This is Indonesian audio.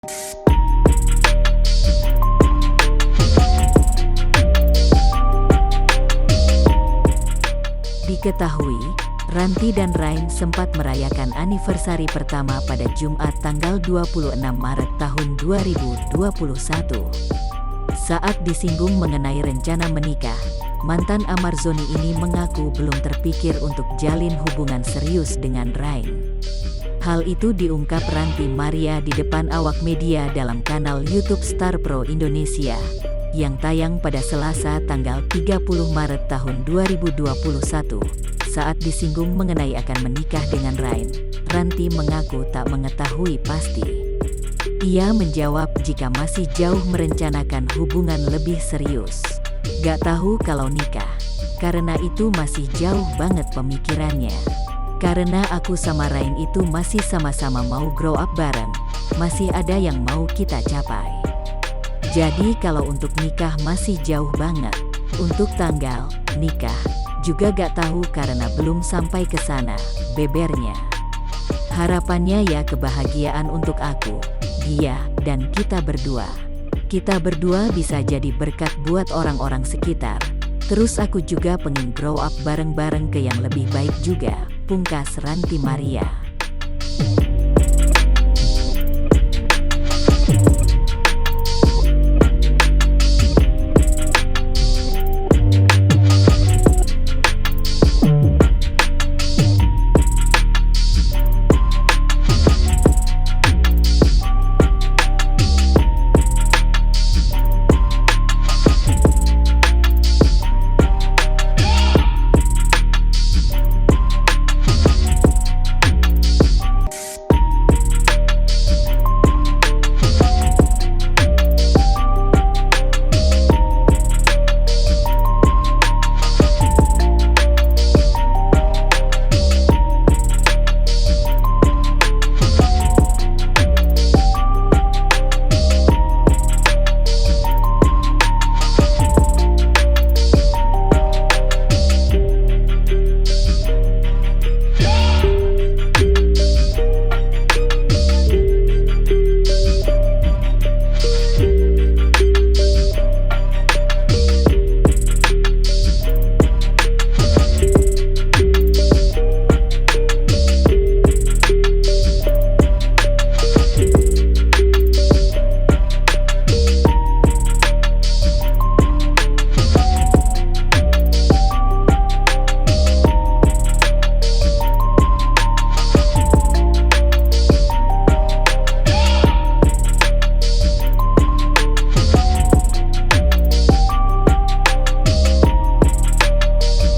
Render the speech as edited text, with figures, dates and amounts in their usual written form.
Diketahui, Ranti dan Rain sempat merayakan anniversary pertama pada Jumat tanggal 26 Maret tahun 2021. Saat disinggung mengenai rencana menikah, mantan Amarzoni ini mengaku belum terpikir untuk jalin hubungan serius dengan Rain. Hal itu diungkap Ranti Maria di depan awak media dalam kanal YouTube Star Pro Indonesia, yang tayang pada Selasa tanggal 30 Maret tahun 2021. Saat disinggung mengenai akan menikah dengan Rain, Ranti mengaku tak mengetahui pasti. Ia menjawab jika masih jauh merencanakan hubungan lebih serius. Gak tahu kalau nikah, karena itu masih jauh banget pemikirannya. Karena aku sama Rain itu masih sama-sama mau grow up bareng, masih ada yang mau kita capai. Jadi kalau untuk nikah masih jauh banget. Untuk tanggal nikah juga gak tahu karena belum sampai ke sana, bebernya. Harapannya ya kebahagiaan untuk aku, dia, dan kita berdua. Kita berdua bisa jadi berkat buat orang-orang sekitar. Terus aku juga pengen grow up bareng-bareng ke yang lebih baik juga, pungkas Ranti Maria.